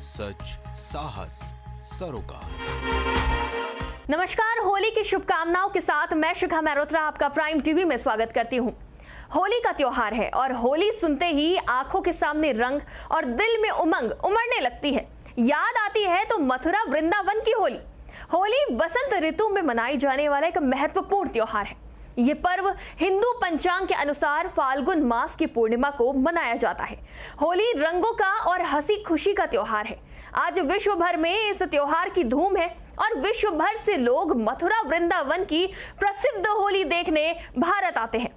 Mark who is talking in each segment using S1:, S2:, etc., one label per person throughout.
S1: सच, साहस, सरोकार।
S2: नमस्कार, होली की शुभकामनाओं के साथ मैं शिखा मेहरोत्रा आपका प्राइम टीवी में स्वागत करती हूँ। होली का त्योहार है और होली सुनते ही आंखों के सामने रंग और दिल में उमंग उमड़ने लगती है। याद आती है तो मथुरा वृंदावन की होली। होली वसंत ऋतु में मनाई जाने वाला एक महत्वपूर्ण त्योहार है। ये पर्व हिंदू पंचांग के अनुसार फाल्गुन मास की पूर्णिमा को मनाया जाता है। होली रंगों का और हंसी खुशी का त्योहार है। आज विश्व भर में इस त्योहार की धूम है और विश्व भर से लोग मथुरा वृंदावन की प्रसिद्ध होली देखने भारत आते हैं।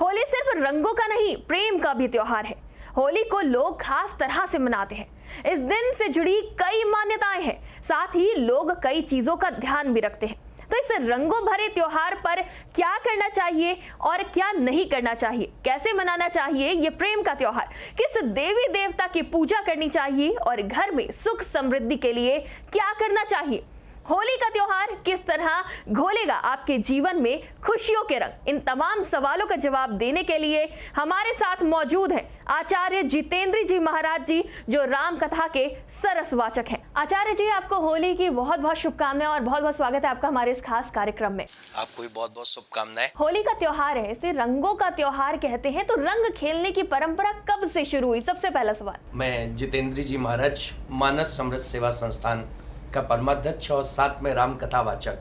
S2: होली सिर्फ रंगों का नहीं, प्रेम का भी त्योहार है। होली को लोग खास तरह से मनाते हैं। इस दिन से जुड़ी कई मान्यताएं हैं, साथ ही लोग कई चीजों का ध्यान भी रखते हैं। तो इस रंगों भरे त्योहार पर क्या करना चाहिए और क्या नहीं करना चाहिए, कैसे मनाना चाहिए ये प्रेम का त्योहार, किस देवी देवता की पूजा करनी चाहिए और घर में सुख समृद्धि के लिए क्या करना चाहिए, होली का त्योहार किस तरह घोलेगा आपके जीवन में खुशियों के रंग, इन तमाम सवालों का जवाब देने के लिए हमारे साथ मौजूद हैं आचार्य जितेंद्र जी महाराज जी, जो राम कथा के सरसवाचक हैं। आचार्य जी, आपको होली की बहुत बहुत शुभकामनाएं और बहुत बहुत स्वागत है आपका हमारे इस खास कार्यक्रम में।
S3: आपको भी बहुत बहुत शुभकामनाएं।
S2: होली का त्योहार है, इसे रंगों का त्योहार कहते हैं, तो रंग खेलने की परंपरा कब से शुरू हुई? सबसे पहला सवाल।
S3: मैं जितेंद्र जी महाराज, मानस समृद्ध सेवा संस्थान का परमाध्यक्ष और साथ में राम कथा वाचक।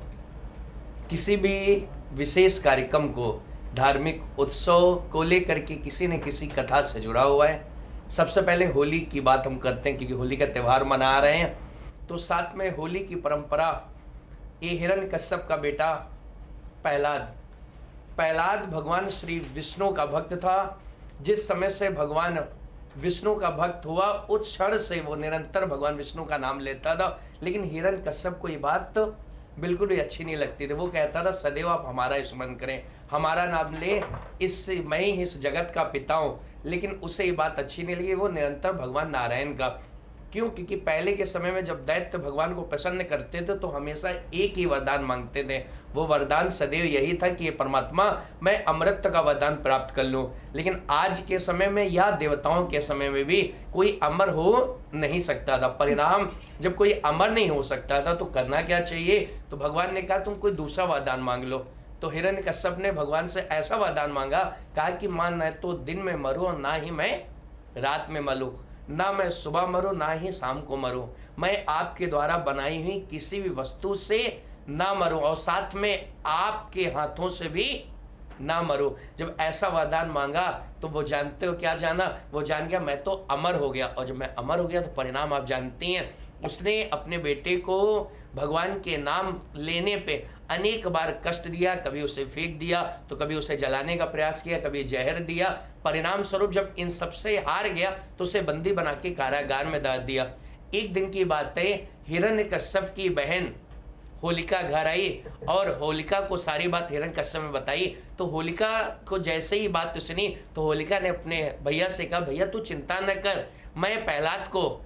S3: किसी भी विशेष कार्यक्रम को, धार्मिक उत्सव को लेकर के किसी न किसी कथा से जुड़ा हुआ है। सबसे पहले होली की बात हम करते हैं क्योंकि होली का त्यौहार मना रहे हैं, तो साथ में होली की परंपरा। ये हिरण्यकश्यप का बेटा प्रहलाद भगवान श्री विष्णु का भक्त था। जिस समय से भगवान विष्णु का भक्त हुआ उस क्षण से वो निरंतर भगवान विष्णु का नाम लेता था। लेकिन हिरण्यकश्यप को ये बात तो बिल्कुल भी अच्छी नहीं लगती थी। वो कहता था सदैव आप हमारा स्मरण करें, हमारा नाम ले, इससे मैं ही इस जगत का पिता हूँ। लेकिन उसे ये बात अच्छी नहीं लगी। वो निरंतर भगवान नारायण का, क्यों? क्योंकि पहले के समय में जब दैत्य भगवान को प्रसन्न करते थे तो हमेशा एक ही वरदान मांगते थे। वो वरदान सदैव यही था कि ये परमात्मा, मैं अमृत का वरदान प्राप्त कर लूं। लेकिन आज के समय में या देवताओं के समय में भी कोई अमर हो नहीं सकता था। परिणाम, जब कोई अमर नहीं हो सकता था तो करना क्या चाहिए? तो भगवान ने कहा तुम कोई दूसरा वरदान मांग लो। तो हिरण्यकश्यप ने भगवान से ऐसा वरदान मांगा, कहा कि मां न तो दिन में मरो ना ही मैं रात में मरूं, ना मैं सुबह मरूं ना ही शाम को मरूं, मैं आपके द्वारा बनाई हुई किसी भी वस्तु से ना मरूं और साथ में आपके हाथों से भी ना मरूं। जब ऐसा वरदान मांगा तो वो जानते हो क्या जाना? वो जान गया मैं तो अमर हो गया। और जब मैं अमर हो गया तो परिणाम आप जानती हैं, उसने अपने बेटे को भगवान के नाम लेने पे अनेक बार कष्ट दिया। कभी उसे फेंक दिया तो कभी उसे जलाने का प्रयास किया, कभी जहर दिया। परिणाम स्वरूप जब इन सबसे हार गया तो उसे बंदी बना के कारागार में डाल दिया। एक दिन की बात है, हिरण्यकश्यप की बहन होलिका घर आई और होलिका को सारी बात हिरण्यकश्यप ने बताई। तो होलिका को जैसे ही बात सुनी तो होलिका ने अपने भैया से कहा, भैया तू चिंता न कर, मैं प्रहलाद को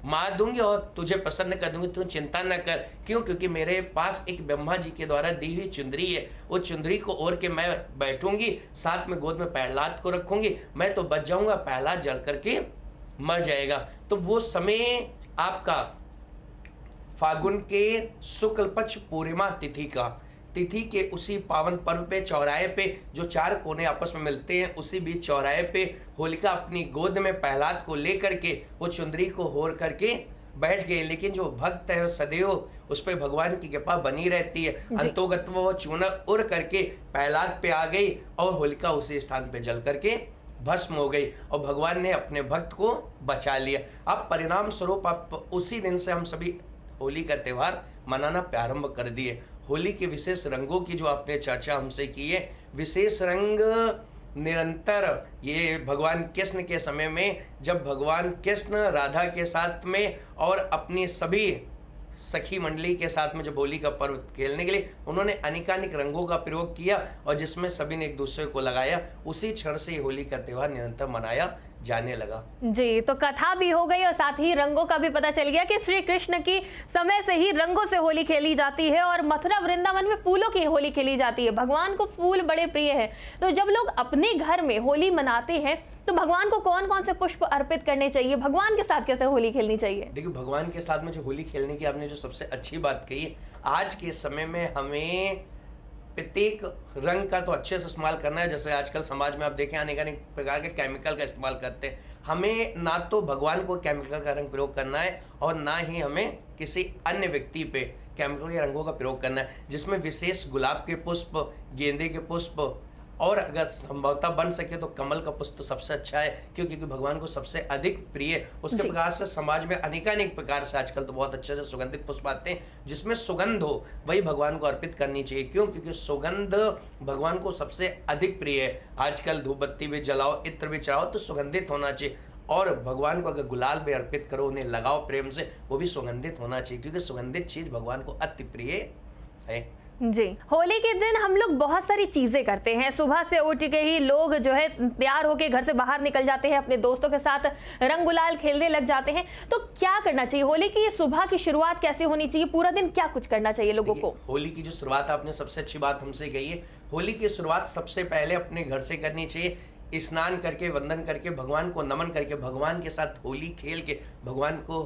S3: मार दूंगी और तुझे प्रसन्न कर दूंगी, तू चिंता न कर। क्यों? क्योंकि मेरे पास एक ब्रह्मा जी के द्वारा दी हुई चुंदरी है। वो चुंदरी को ओढ़ के मैं बैठूंगी, साथ में गोद में प्रहलाद को रखूंगी, मैं तो बच जाऊंगा, प्रहलाद जल करके मर जाएगा। तो वो समय आपका फागुन के शुक्ल पक्ष पूर्णिमा तिथि के उसी पावन पर्व पे, चौराहे पे जो चार कोने आपस में मिलते हैं, उसी बीच चौराहे पे होलिका अपनी गोद में प्रहलाद को लेकर के वो चुंदरी को ओढ़ करके बैठ गए। लेकिन जो भक्त है सदैव उस पर भगवान की कृपा बनी रहती है। अंतोगत वो चूना उड़ करके प्रहलाद पे आ गई और होलिका उसी स्थान पे जल करके भस्म हो गई और भगवान ने अपने भक्त को बचा लिया। अब परिणाम स्वरूप आप उसी दिन से हम सभी होली का त्योहार मनाना प्रारंभ कर दिए। होली के विशेष रंगों की जो आपने चर्चा हमसे की है, विशेष रंग निरंतर ये भगवान कृष्ण के समय में, जब भगवान कृष्ण राधा के साथ में और अपनी सभी सखी मंडली के साथ में जब होली का पर्व खेलने के लिए उन्होंने अनेकानेक रंगों का प्रयोग किया और जिसमें सभी ने एक दूसरे को लगाया, उसी क्षण से होली का त्योहार निरंतर मनाया जाने लगा।
S2: जी, तो कथा भी हो गई और साथ ही रंगों का भी पता चल गया कि श्री कृष्ण की समय से ही रंगों से होली खेली जाती है और मथुरा वृंदावन में फूलों की होली खेली जाती है। भगवान को फूल बड़े प्रिय है, तो जब लोग अपने घर में होली मनाते हैं तो भगवान को कौन कौन से पुष्प अर्पित करने चाहिए, भगवान के साथ कैसे होली खेलनी चाहिए?
S3: देखिए, भगवान के साथ में जो होली खेलने की आपने जो सबसे अच्छी बात कही, आज के समय में हमें प्रत्येक रंग का तो अच्छे से इस्तेमाल करना है। जैसे आजकल समाज में आप देखें अनेक प्रकार के केमिकल का इस्तेमाल करते हैं। हमें ना तो भगवान को केमिकल का रंग प्रयोग करना है और ना ही हमें किसी अन्य व्यक्ति पे केमिकल के रंगों का प्रयोग करना है, जिसमें विशेष गुलाब के पुष्प, गेंदे के पुष्प और अगर संभवतः बन सके तो कमल का पुष्प तो सबसे अच्छा है, क्योंकि भगवान को सबसे अधिक प्रिय। उसके प्रकार से समाज में अनेक प्रकार से आजकल तो बहुत अच्छे से सुगंधित पुष्प आते हैं, जिसमें सुगंध हो वही भगवान को अर्पित करनी चाहिए। क्यों? क्योंकि सुगंध भगवान को सबसे अधिक प्रिय है। आजकल धूप बत्ती भी जलाओ, इत्र भी चढ़ाओ तो सुगंधित होना चाहिए, और भगवान को अगर गुलाल भी अर्पित करो, उन्हें लगाओ प्रेम से, वो भी सुगंधित होना चाहिए, क्योंकि सुगंधित चीज भगवान को अति प्रिय है।
S2: जी, होली के दिन हम लोग बहुत सारी चीजें करते हैं। सुबह से उठ के ही लोग जो है तैयार होके घर से बाहर निकल जाते हैं, अपने दोस्तों के साथ रंग गुलाल खेलने लग जाते हैं। तो क्या करना चाहिए? होली की सुबह की शुरुआत कैसे होनी चाहिए? पूरा दिन क्या कुछ करना चाहिए लोगों को?
S3: होली की जो शुरुआत आपने सबसे अच्छी बात हमसे कही है। होली की शुरुआत सबसे पहले अपने घर से करनी चाहिए। स्नान करके, वंदन करके, भगवान को नमन करके, भगवान के साथ होली खेल के, भगवान को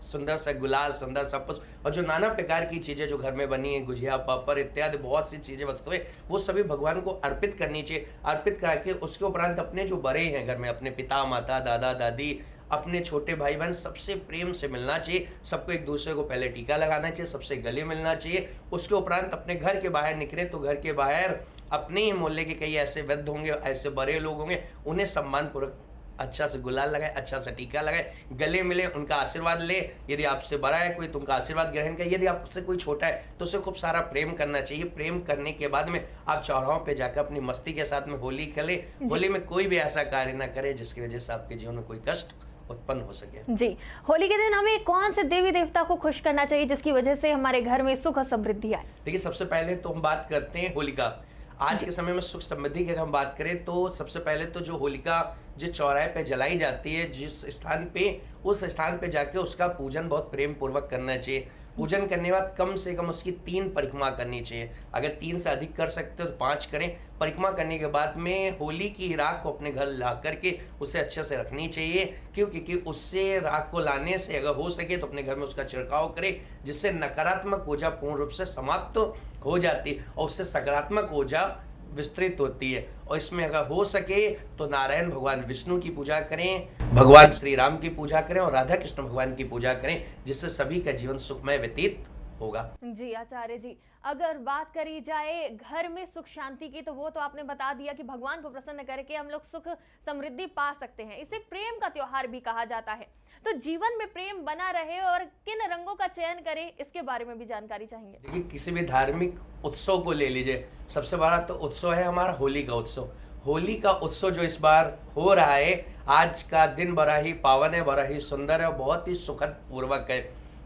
S3: सुंदर सा गुलाल, सुंदर सा पुष्प और जो नाना प्रकार की चीजें जो घर में बनी है, गुजिया, पापड़ इत्यादि बहुत सी चीजें, वस्तुएं, वो सभी भगवान को अर्पित करनी चाहिए। अर्पित करके उसके उपरांत अपने जो बड़े हैं घर में, अपने पिता माता, दादा दादी, अपने छोटे भाई बहन, सबसे प्रेम से मिलना चाहिए। सबको एक दूसरे को पहले टीका लगाना चाहिए, सबसे गले मिलना चाहिए। उसके उपरांत अपने घर के बाहर निकले तो घर के बाहर अपने ही मोहल्ले के कई ऐसे वृद्ध होंगे, ऐसे बड़े लोग होंगे, उन्हें सम्मान पूर्वक अच्छा से गुलाल लगाए, अच्छा सा टीका लगाए, गले मिले, उनका आशीर्वाद ले। यदि आपसे बड़ा है कोई तो उनका आशीर्वाद ग्रहण करें, यदि आपसे कोई छोटा है तो उसे खूब सारा प्रेम करना चाहिए। प्रेम करने के बाद में आप चौराहों पे जाकर अपनी मस्ती के साथ में होली खेले। होली में कोई भी ऐसा कार्य ना करे जिसकी वजह से आपके जीवन में कोई कष्ट उत्पन्न हो सके।
S2: जी, होली के दिन हमें कौन से देवी देवता को खुश करना चाहिए जिसकी वजह से हमारे घर में सुख और समृद्धि आए?
S3: देखिए, सबसे पहले तो हम बात करते हैं होलिका। आज के समय में सुख समृद्धि की अगर हम बात करें तो सबसे पहले तो जो होलिका जिस चौराहे पे जलाई जाती है, जिस स्थान पे, उस स्थान पे जाके उसका पूजन बहुत प्रेम पूर्वक करना चाहिए। पूजन करने के बाद कम से कम उसकी 3 परिक्रमा करनी चाहिए। अगर 3 से अधिक कर सकते हो तो 5 करें। परिक्रमा करने के बाद में होली की राख को अपने घर ला करके उसे अच्छे से रखनी चाहिए। क्यों? क्योंकि उससे राख को लाने से अगर हो सके तो अपने घर में उसका छिड़काव करें, जिससे नकारात्मक ऊर्जा पूर्ण रूप से समाप्त हो जाती और उससे सकारात्मक ऊर्जा विस्तृत होती है। और इसमें अगर हो सके तो नारायण भगवान विष्णु की पूजा करें, भगवान श्री राम की पूजा करें और राधा कृष्ण भगवान की पूजा करें, जिससे सभी का जीवन सुखमय व्यतीत होगा।
S2: जी आचार्य जी, अगर बात करी जाए घर में सुख शांति की, तो वो तो आपने बता दिया कि भगवान को प्रसन्न करके हम लोग सुख समृद्धि पा सकते हैं। इसे प्रेम का त्योहार भी कहा जाता है। तो जीवन में प्रेम बना रहे और किन रंगों का चयन करें, इसके बारे में भी जानकारी चाहेंगे।
S3: देखिए, किसी भी धार्मिक उत्सव को ले लीजिए, सबसे बड़ा तो उत्सव है हमारा होली का उत्सव। होली का उत्सव जो इस बार हो रहा है, आज का दिन बड़ा ही पावन है, बड़ा ही सुंदर है और बहुत ही सुखद पूर्वक है।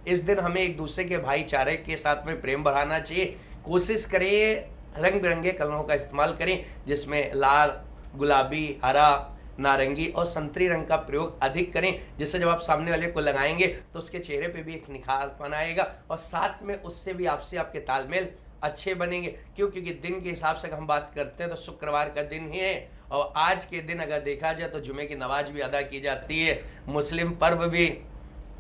S3: इस दिन हमें एक दूसरे के भाईचारे के साथ में प्रेम बढ़ाना चाहिए। कोशिश करें रंग बिरंगे कलरों का इस्तेमाल करें, जिसमें लाल, गुलाबी, हरा, नारंगी और संतरी रंग का प्रयोग अधिक करें, जिससे जब आप सामने वाले को लगाएंगे तो उसके चेहरे पे भी एक निखारपन आएगा और साथ में उससे भी आपसे आपके तालमेल अच्छे बनेंगे। क्यों? क्योंकि दिन के हिसाब से हम बात करते हैं तो शुक्रवार का दिन ही है और आज के दिन अगर देखा जाए तो जुमे की नमाज भी अदा की जाती है। मुस्लिम पर्व भी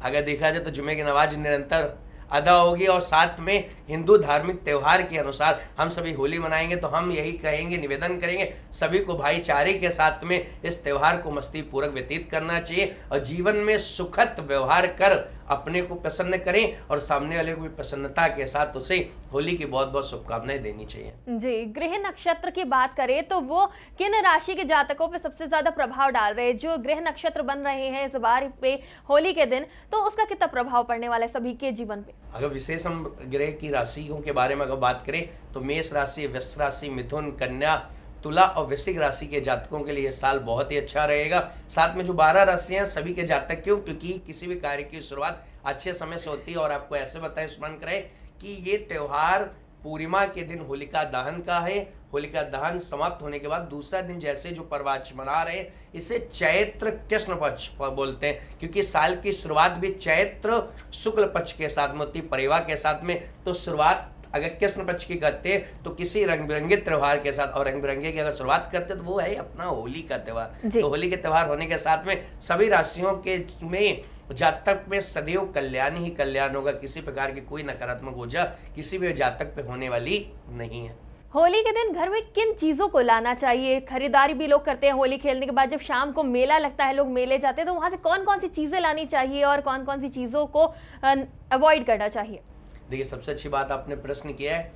S3: अगर देखा जाए तो जुमे की नमाज निरंतर अदा होगी और साथ में हिंदू धार्मिक त्योहार के अनुसार हम सभी होली मनाएंगे। तो हम यही कहेंगे, निवेदन करेंगे सभी को भाईचारे के साथ में इस त्योहार को मस्ती पूर्वक व्यतीत करना चाहिए और जीवन में सुखद व्यवहार कर अपने को प्रसन्न करें और सामने वाले को भी प्रसन्नता के साथ उसे होली की बहुत बहुत शुभकामनाएं देनी चाहिए।
S2: जी, गृह नक्षत्र की बात करें तो वो किन राशि के जातकों पे सबसे ज्यादा प्रभाव डाल रहे हैं? जो गृह नक्षत्र बन रहे हैं इस बार पे होली के दिन, तो उसका कितना प्रभाव पड़ने वाला है सभी के जीवन पे?
S3: अगर विशेष हम ग्रह की राशियों के बारे में अगर बात करें तो मेष राशि, वृष राशि, मिथुन, कन्या, तुला और वृश्चिक राशि के जातकों के लिए ये साल बहुत ही अच्छा रहेगा। साथ में जो 12 राशियां सभी के जातक, क्यों? क्योंकि किसी भी कार्य की शुरुआत अच्छे समय से होती है। और आपको ऐसे बताएं, स्मरण कराएं कि ये त्योहार पूर्णिमा के दिन होलिका दहन का है। होलिका दहन समाप्त होने के बाद दूसरा दिन जैसे जो पर्व आज मना रहे हैं, इसे चैत्र कृष्ण पक्ष बोलते हैं, क्योंकि साल की शुरुआत भी चैत्र शुक्ल पक्ष के साथ में होती है, परिवा के साथ में। तो शुरुआत अगर कृष्ण पक्ष की करते तो किसी रंग बिरंगे त्योहार के साथ, और रंग बिरंगे की अगर शुरुआत करते तो वो है अपना होली का त्योहार। तो होली के त्योहार होने के साथ में सभी राशियों के में जातक में सदैव कल्याण ही कल्याण होगा। किसी प्रकार की कोई नकारात्मक ऊर्जा किसी भी जातक पे होने वाली नहीं है।
S2: होली के दिन घर में किन चीजों को लाना चाहिए? खरीदारी भी लोग करते हैं होली खेलने के बाद, जब शाम को मेला लगता है लोग मेले जाते हैं, तो वहां से कौन कौन सी चीजें लानी चाहिए और कौन कौन सी चीजों को अवॉइड करना चाहिए?
S3: देखिए, सबसे अच्छी बात आपने प्रश्न किया है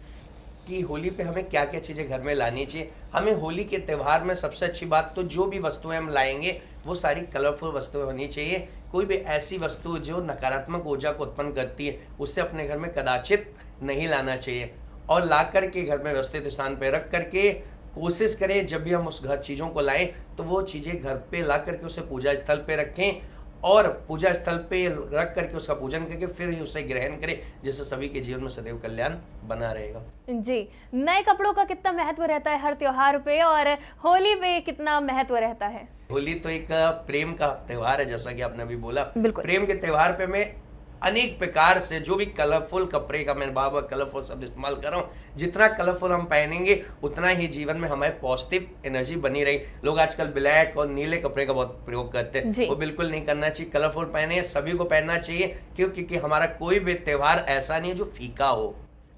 S3: कि होली पे हमें क्या क्या चीजें घर में लानी चाहिए। हमें होली के त्योहार में सबसे अच्छी बात तो जो भी वस्तुएं हम लाएंगे वो सारी कलरफुल वस्तुएं होनी चाहिए। कोई भी ऐसी वस्तु जो नकारात्मक ऊर्जा को उत्पन्न करती है उससे अपने घर में कदाचित नहीं लाना चाहिए, और ला करके घर में व्यवस्थित स्थान पर रख करके कोशिश करें जब भी हम उस घर चीजों को लाएं तो वो चीजें घर पे ला करके उसे पूजा स्थल पे रखें, और पूजा स्थल पे रख करके उसका पूजन करके फिर ही उसे ग्रहण करें, जिससे सभी के जीवन में सदैव कल्याण बना रहेगा।
S2: जी, नए कपड़ों का कितना महत्व रहता है हर त्योहार पे, और होली पे कितना महत्व रहता है?
S3: होली तो एक प्रेम का त्योहार है, जैसा कि आपने अभी बोला।
S2: प्रेम
S3: के त्योहार पे मैं अनेक प्रकार से जो भी कलरफुल कपड़े का, मैं बार-बार कलरफुल शब्द इस्तेमाल कर रहा हूँ, जितना कलरफुल हम पहनेंगे उतना ही जीवन में हमारे पॉजिटिव एनर्जी बनी रही। लोग आजकल ब्लैक और नीले कपड़े का बहुत प्रयोग करते हैं, वो बिल्कुल नहीं करना चाहिए। कलरफुल पहने, सभी को पहनना चाहिए, क्योंकि हमारा कोई भी त्योहार ऐसा नहीं है जो फीका हो।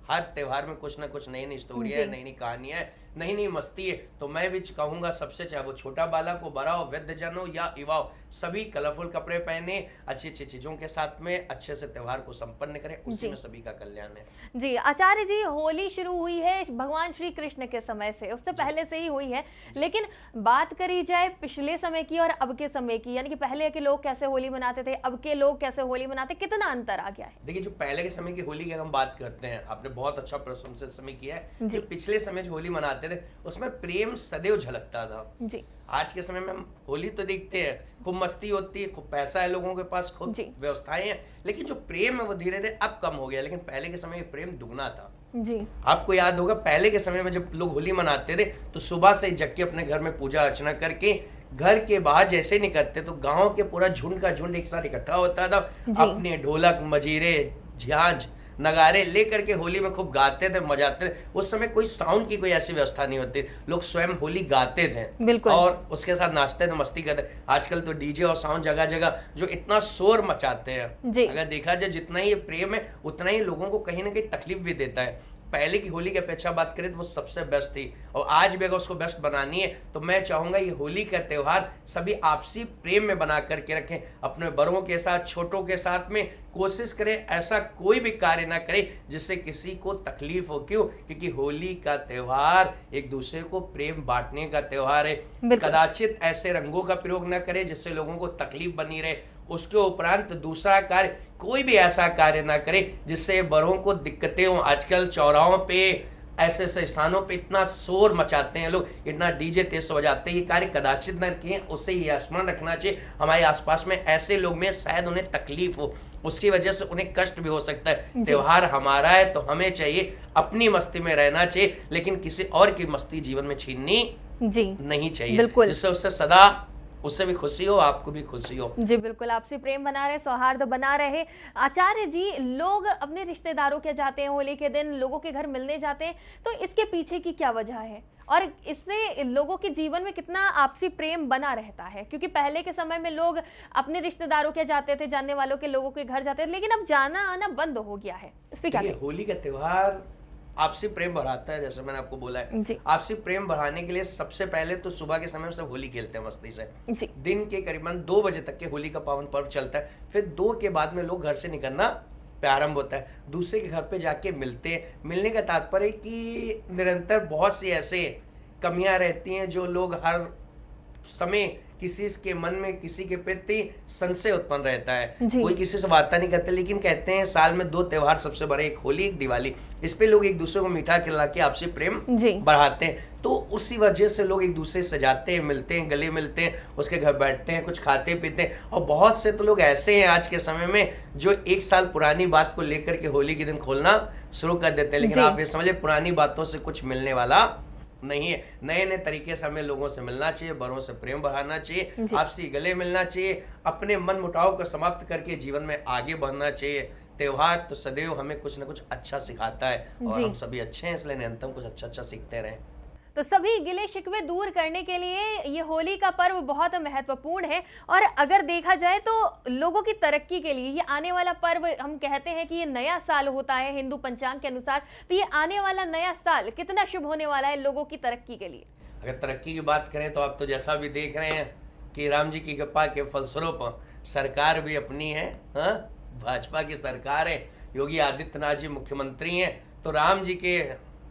S3: हर त्योहार में कुछ ना कुछ नई नई स्टोरी है, नई नई कहानियां है, नई नई मस्ती है। तो मैं भी कहूंगा सबसे, चाहे वो छोटा बालक हो, बड़ा हो, वृद्ध जन हो या युवा हो, सभी कलरफुल कपड़े पहने, अच्छी अच्छी चीजों के साथ में अच्छे से त्योहार को संपन्न करें, उसी में सभी का कल्याण है।
S2: जी आचार्य जी, होली शुरू हुई है भगवान श्री कृष्ण के समय से, उससे पहले से ही हुई है, लेकिन बात करी जाए पिछले समय की और अब के समय की, यानी कि पहले के लोग कैसे होली मनाते थे, अब के लोग कैसे होली मनाते, कितना अंतर आ गया है?
S3: देखिए, जो पहले के समय की होली की हम बात करते हैं, आपने बहुत अच्छा प्रश्न से समय किया है। जो पिछले समय जो होली मनाते थे उसमें प्रेम सदैव झलकता था।
S2: जी,
S3: आज के समय में हम होली तो देखते हैं, खूब मस्ती होती है, खूब पैसा है लोगों के पास, खूब व्यवस्थाएं हैं, लेकिन जो प्रेम है वो धीरे धीरे अब कम हो गया। लेकिन पहले के समय में प्रेम दुगना था।
S2: जी,
S3: आपको याद होगा पहले के समय में जब लोग होली मनाते थे तो सुबह से जग के अपने घर में पूजा अर्चना करके घर के बाहर जैसे निकलते तो गांव के पूरा झुंड का झुंड एक साथ इकट्ठा होता था, अपने ढोलक, मजीरे, झांझ, नगारे लेकर के होली में खूब गाते थे, मजाते थे। उस समय कोई साउंड की कोई ऐसी व्यवस्था नहीं होती, लोग स्वयं होली गाते थे और उसके साथ नाचते थे, मस्ती करते। आजकल तो डीजे और साउंड जगह जगह जो इतना शोर मचाते हैं, अगर देखा जाए जितना ही प्रेम है उतना ही लोगों को कहीं ना कहीं तकलीफ भी देता है। पहले की होली की अपेक्षा बात करें तो वो सबसे बेस्ट थी, और आज भी अगर उसको बेस्ट बनानी है तो मैं चाहूंगा ये होली का त्योहार सभी आपसी प्रेम में बना करके रखें, अपने बड़ों के साथ, छोटों के साथ में कोशिश करें ऐसा कोई भी कार्य ना करें जिससे किसी को तकलीफ हो। क्यों? क्योंकि होली का त्योहार एक दूसरे को प्रेम बांटने का त्योहार है। कदाचित ऐसे रंगों का प्रयोग ना करें जिससे लोगों को तकलीफ बनी रहे। उसके उपरांत दूसरा कार्य, कोई भी ऐसा कार्य ना करे जिससे बड़ों को दिक्कतें हो। आजकल चौराहों पे, ऐसे ऐसे स्थानों पे इतना शोर मचाते हैं लोग, इतना डीजे तेज हो जाते हैं, ये कार्य कदाचित न किए। उससे ये स्मरण रखना चाहिए हमारे आसपास में ऐसे लोग में शायद उन्हें तकलीफ हो, उसकी वजह से उन्हें कष्ट भी हो सकता है। त्योहार हमारा है तो हमें चाहिए अपनी मस्ती में रहना चाहिए, लेकिन किसी और की मस्ती जीवन में छीननी नहीं चाहिए, जिससे उससे सदा उससे भी खुशी हो, आपको भी खुशी हो।
S2: जी बिल्कुल, आपसी प्रेम बना रहे, सौहार्द बना रहे। आचार्य जी, लोग अपने रिश्तेदारों के जाते हैं होली के दिन, लोगों के घर मिलने जाते हैं, तो इसके पीछे की क्या वजह है और इससे लोगों के जीवन में कितना आपसी प्रेम बना रहता है? क्योंकि पहले के समय में लोग अपने रिश्तेदारों के जाते थे, जानने वालों के लोगों के घर जाते थे, लेकिन अब जाना आना बंद हो गया है, इस पे क्या कहें?
S3: होली का त्योहार आपसी प्रेम बढ़ाता है, जैसे मैंने आपको बोला है। आपसी प्रेम बढ़ाने के लिए सबसे पहले तो सुबह के समय में सब होली खेलते हैं मस्ती से। दिन के करीबन 2 बजे तक के होली का पावन पर्व चलता है। फिर 2 के बाद में लोग घर से निकलना प्रारंभ होता है, दूसरे के घर पे जाके मिलते हैं। मिलने का तात्पर्य कि निरंतर बहुत सी ऐसे कमियां रहती हैं जो लोग हर समय किसी के मन में, किसी के प्रति संशय उत्पन्न रहता है। कोई किसी से वार्ता नहीं करते, लेकिन कहते हैं साल में 2 त्योहार सबसे बड़े, एक होली, एक दिवाली। इस पे लोग एक दूसरे को मीठा खिला के आपसी प्रेम बढ़ाते हैं। तो उसी वजह से लोग एक दूसरे से जाते हैं, मिलते हैं, गले मिलते हैं, उसके घर बैठते हैं, कुछ खाते पीते हैं। और बहुत से तो लोग ऐसे हैं आज के समय में जो 1 साल पुरानी बात को लेकर के होली के दिन खोलना शुरू कर देते हैं, लेकिन आप ये समझे पुरानी बातों से कुछ मिलने वाला नहीं है। नए नए तरीके से हमें लोगों से मिलना चाहिए, बड़ों से प्रेम बढ़ाना चाहिए, आपसी गले मिलना चाहिए, अपने मन मुटाव को समाप्त करके जीवन में आगे बढ़ना चाहिए। त्योहार तो सदैव हमें कुछ ना कुछ अच्छा सिखाता है और
S2: जी।
S3: हम सभी अच्छे हैं, इसलिए निरंतर कुछ अच्छा अच्छा सीखते रहें।
S2: तो सभी गिले शिकवे दूर करने के लिए ये होली का पर्व बहुत महत्वपूर्ण है। और अगर देखा जाए तो लोगों की तरक्की के लिए ये आने वाला पर्व, हम कहते हैं कि ये नया साल होता है हिंदू पंचांग के अनुसार, तो ये आने वाला नया साल कितना शुभ होने वाला है लोगों की तरक्की के लिए?
S3: अगर तरक्की की बात करें तो आप तो जैसा भी देख रहे हैं कि राम जी की कृपा के फलस्वरूप सरकार भी अपनी है, हाँ, भाजपा की सरकार है, योगी आदित्यनाथ जी मुख्यमंत्री हैं, तो राम जी के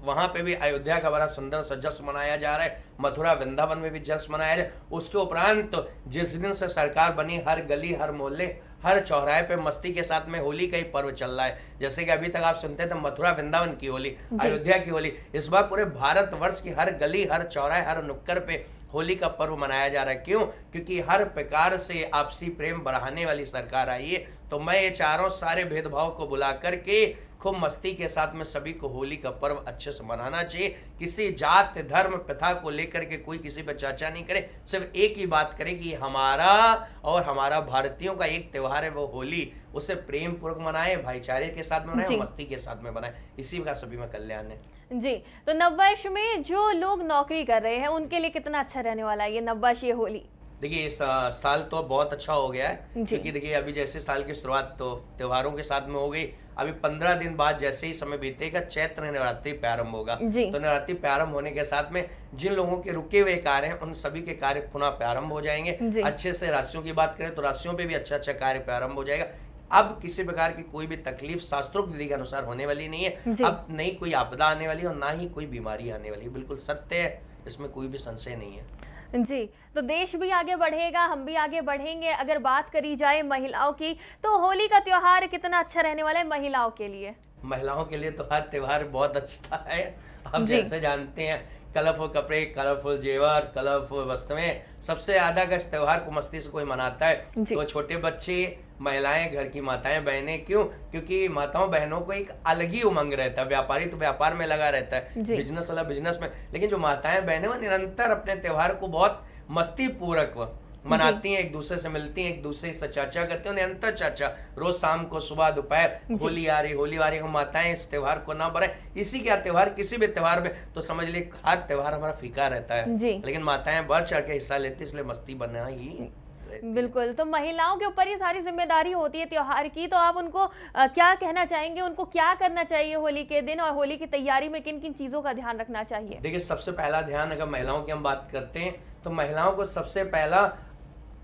S3: वहां पे भी अयोध्या का बड़ा सुंदर सा जश्न मनाया जा रहा है, मथुरा वृंदावन में भी जश्न मनाया जाए। उसके उपरांत तो जिस दिन से सरकार बनी, हर गली हर मोहल्ले हर चौराहे पे मस्ती के साथ में होली का ही पर्व चल रहा है। जैसे कि अभी तक आप सुनते थे मथुरा वृंदावन की होली, अयोध्या की होली, इस बार पूरे भारतवर्ष की हर गली हर चौराहे हर नुक्कड़ पे होली का पर्व मनाया जा रहा है। क्यों? क्योंकि हर प्रकार से आपसी प्रेम बढ़ाने वाली सरकार आई है। तो मैं ये चारों सारे भेदभाव को बुला करके खूब मस्ती के साथ में सभी को होली का पर्व अच्छे से मनाना चाहिए। किसी जात धर्म प्रथा को लेकर के कोई किसी पर चर्चा नहीं करे, सिर्फ एक ही बात करे कि हमारा और हमारा भारतीयों का एक त्योहार है वो होली, उसे प्रेम पूर्वक मनाए, भाईचारे के साथ में मनाए, मस्ती के साथ में बनाए, इसी का सभी में कल्याण है।
S2: जी, तो नववर्ष में जो लोग नौकरी कर रहे हैं उनके लिए कितना अच्छा रहने वाला है ये नववर्ष, ये होली?
S3: देखिए इस साल तो बहुत अच्छा हो गया है, क्योंकि देखिए अभी जैसे साल की शुरुआत तो त्योहारों के साथ में हो गई, अभी 15 दिन बाद जैसे ही समय बीतेगा चैत्र नवरात्रि प्रारंभ होगा। तो नवरात्रि प्रारंभ होने के साथ में जिन लोगों के रुके हुए कार्य हैं उन सभी के कार्य पुनः प्रारंभ हो जाएंगे। अच्छे से राशियों की बात करें तो राशियों पे भी अच्छा अच्छा कार्य प्रारंभ हो जाएगा। अब किसी प्रकार की कोई भी तकलीफ शास्त्रोक्त विधि के अनुसार होने वाली नहीं है। अब नहीं कोई आपदा आने वाली है और ना ही कोई बीमारी आने वाली है, बिल्कुल सत्य है, इसमें कोई भी संशय नहीं है।
S2: जी, तो देश भी आगे बढ़ेगा, हम भी आगे बढ़ेंगे। अगर बात करी जाए महिलाओं की, तो होली का त्योहार कितना अच्छा रहने वाला है महिलाओं के लिए?
S3: महिलाओं के लिए तो हर त्योहार बहुत अच्छा है। हम जैसे जानते हैं कलरफुल कपड़े, कलरफुल जेवर, कलरफुल वस्तुएं, सबसे ज्यादा अगर इस त्योहार को मस्ती से कोई मनाता है तो छोटे बच्चे, महिलाएं, घर की माताएं बहनें। क्यों? क्योंकि माताओं बहनों को एक अलग ही उमंग रहता है। व्यापारी तो व्यापार में लगा रहता है, बिजनेस वाला बिजनेस में, लेकिन जो माताएं बहनें वो निरंतर अपने त्योहार को बहुत मस्ती पूर्वक मनाती हैं, एक दूसरे से मिलती हैं, एक दूसरे से चर्चा करती हैं, निरंतर चर्चा, रोज शाम को सुबह दोपहर होली आ रही हम माताएं इस त्योहार को ना बढ़ाएं। इसी का त्योहार किसी भी त्योहार में तो समझ लीजिए हर त्योहार हमारा फीका रहता है, लेकिन माताएं बढ़ चढ़ के हिस्सा लेती, इसलिए मस्ती बनना ही।
S2: बिल्कुल, तो महिलाओं के ऊपर ही सारी जिम्मेदारी होती है त्योहार की, तो आप उनको क्या कहना चाहेंगे? उनको क्या करना चाहिए होली के दिन, और होली की तैयारी में किन किन चीजों का ध्यान रखना चाहिए?
S3: देखिए सबसे पहला ध्यान, अगर महिलाओं की हम बात करते हैं तो महिलाओं को सबसे पहला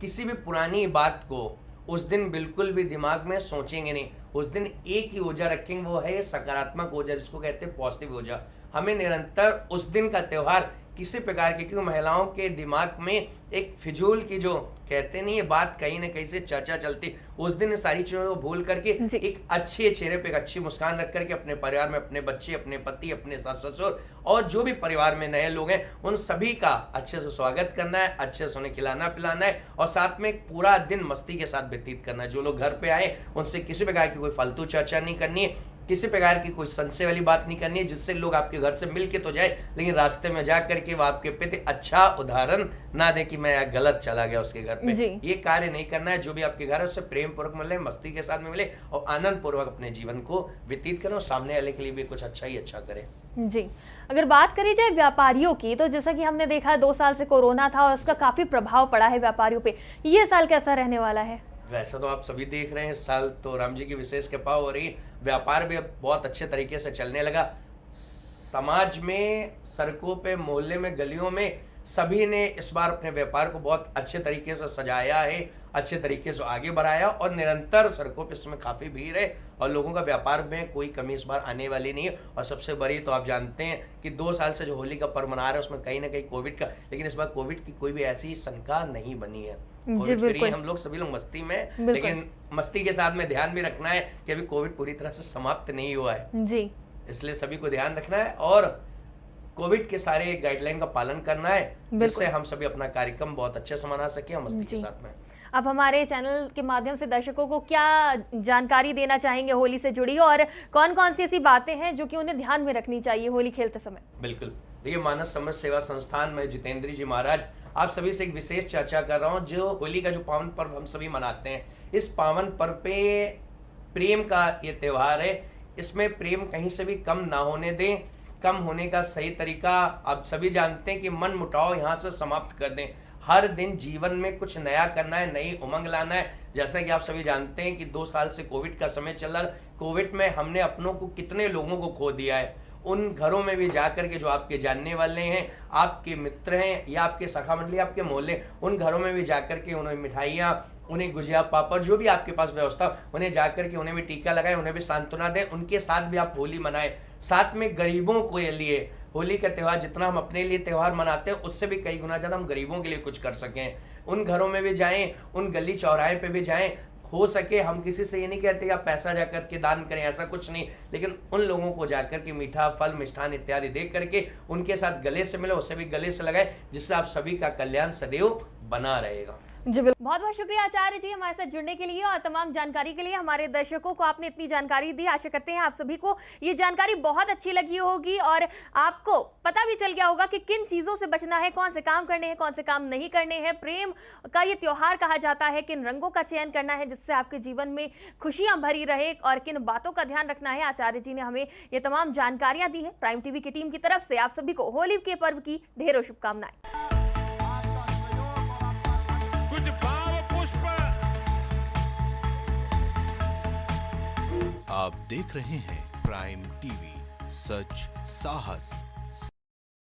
S3: किसी भी पुरानी बात को उस दिन बिल्कुल भी दिमाग में सोचेंगे नहीं। उस दिन एक ही ऊर्जा रखेंगे, वो है सकारात्मक ऊर्जा, जिसको कहते हैं पॉजिटिव ऊर्जा। हमें निरंतर उस दिन का त्योहार किसी प्रकार की, क्योंकि महिलाओं के दिमाग में एक फिजूल की जो कहते नहीं है बात कहीं ना कहीं से चर्चा चलती, उस दिन सारी चीजों को भूल करके एक अच्छे चेहरे पे एक अच्छी मुस्कान रख करके अपने परिवार में अपने बच्चे, अपने पति, अपने सास ससुर और जो भी परिवार में नए लोग हैं उन सभी का अच्छे से स्वागत करना है, अच्छे से उन्हें खिलाना पिलाना है और साथ में पूरा दिन मस्ती के साथ व्यतीत करना है। जो लोग घर पे आए उनसे किसी प्रकार की कोई फालतू चर्चा नहीं करनी है, किसी प्रकार की कोई संशय वाली बात नहीं करनी है, जिससे लोग आपके घर से मिल के तो जाए लेकिन रास्ते में जा करके वो आपके प्रति अच्छा उदाहरण ना दे कि मैं गलत चला गया उसके घर पे। ये कार्य नहीं करना है। जो भी आपके घर है उससे प्रेम पूर्वक मिले, मस्ती के साथ में मिले और आनंद पूर्वक अपने जीवन को व्यतीत करें और सामने वाले के लिए भी कुछ अच्छा ही अच्छा करें।
S2: जी, अगर बात करी जाए व्यापारियों की, तो जैसा कि हमने देखा 2 साल से कोरोना था और उसका काफी प्रभाव पड़ा है व्यापारियों पे, ये साल कैसा रहने वाला है?
S3: वैसा तो आप सभी देख रहे हैं, इस साल तो राम जी की विशेष कृपा हो रही, व्यापार भी अब बहुत अच्छे तरीके से चलने लगा। समाज में, सड़कों पे, मोहल्ले में, गलियों में सभी ने इस बार अपने व्यापार को बहुत अच्छे तरीके से सजाया है, अच्छे तरीके से आगे बढ़ाया और निरंतर सड़कों पे इसमें काफी भीड़ है और लोगों का व्यापार में कोई कमी इस बार आने वाली नहीं है। और सबसे बड़ी तो आप जानते हैं कि 2 साल से जो होली का पर्व मना रहे हैं उसमें कहीं ना कहीं कोविड का, लेकिन इस बार कोविड की कोई भी ऐसी शंका नहीं बनी है। कोविड फ्री हम लोग सभी लोग मस्ती में, लेकिन मस्ती के साथ में ध्यान भी रखना है कि अभी कोविड पूरी तरह से समाप्त नहीं हुआ है जी, इसलिए सभी को ध्यान रखना है और कोविड के सारे गाइडलाइन का पालन करना है, जिससे हम सभी अपना कार्यक्रम बहुत अच्छे से मना सके मस्ती के साथ में।
S2: अब हमारे चैनल के माध्यम से दर्शकों को क्या जानकारी देना चाहेंगे होली से जुड़ी, और कौन कौन सी ऐसी बातें हैं जो कि उन्हें ध्यान में रखनी चाहिए होली खेलते समय?
S3: बिल्कुल, देखिए मानस समर्थ सेवा संस्थान में जितेंद्र जी महाराज आप सभी से एक विशेष चर्चा कर रहा हूँ। जो होली का जो पावन पर्व हम सभी मनाते हैं, इस पावन पर्व पे प्रेम का ये त्योहार है, इसमें प्रेम कहीं से भी कम ना होने दें। कम होने का सही तरीका आप सभी जानते हैं कि मन मुटाव यहाँ से समाप्त कर दें। हर दिन जीवन में कुछ नया करना है, नई उमंग लाना है। जैसा कि आप सभी जानते हैं कि 2 साल से कोविड का समय चल रहा है। कोविड में हमने अपनों को कितने लोगों को खो दिया है। उन घरों में भी जाकर के जो आपके जानने वाले हैं, आपके मित्र हैं या आपके सखा मंडली, आपके मोहल्ले, उन घरों में भी जाकर के उन्हें मिठाइयाँ, उन्हें गुजिया पापड़, जो भी आपके पास व्यवस्था, उन्हें जाकर के उन्हें भी टीका लगाएं, उन्हें भी सांत्वना दें, उनके साथ भी आप होली मनाएं। साथ में गरीबों को ये लिए होली का त्यौहार जितना हम अपने लिए त्यौहार मनाते हैं उससे भी कई गुना ज़्यादा हम गरीबों के लिए कुछ कर सकें। उन घरों में भी जाएं, उन गली चौराहे पे भी जाएं। हो सके, हम किसी से ये नहीं कहते आप पैसा जाकर के दान करें, ऐसा कुछ नहीं, लेकिन उन लोगों को जाकर के मीठा फल मिष्ठान इत्यादि दे करके उनके साथ गले से मिलो, उससे भी गले से लगाए, जिससे आप सभी का कल्याण सदैव बना रहेगा।
S2: जी बिल्कुल, बहुत बहुत शुक्रिया आचार्य जी हमारे साथ जुड़ने के लिए और तमाम जानकारी के लिए। हमारे दर्शकों को आपने इतनी जानकारी दी, आशा करते हैं आप सभी को ये जानकारी बहुत अच्छी लगी होगी और आपको पता भी चल गया होगा कि किन चीज़ों से बचना है, कौन से काम करने हैं, कौन से काम नहीं करने हैं। प्रेम का ये त्योहार कहा जाता है, किन रंगों का चयन करना है जिससे आपके जीवन में खुशियाँ भरी रहे और किन बातों का ध्यान रखना है। आचार्य जी ने हमें ये तमाम जानकारियाँ दी है। प्राइम टीवी की टीम की तरफ से आप सभी को होली के पर्व की ढेरों शुभकामनाएं।
S1: आप देख रहे हैं प्राइम टीवी, सच साहस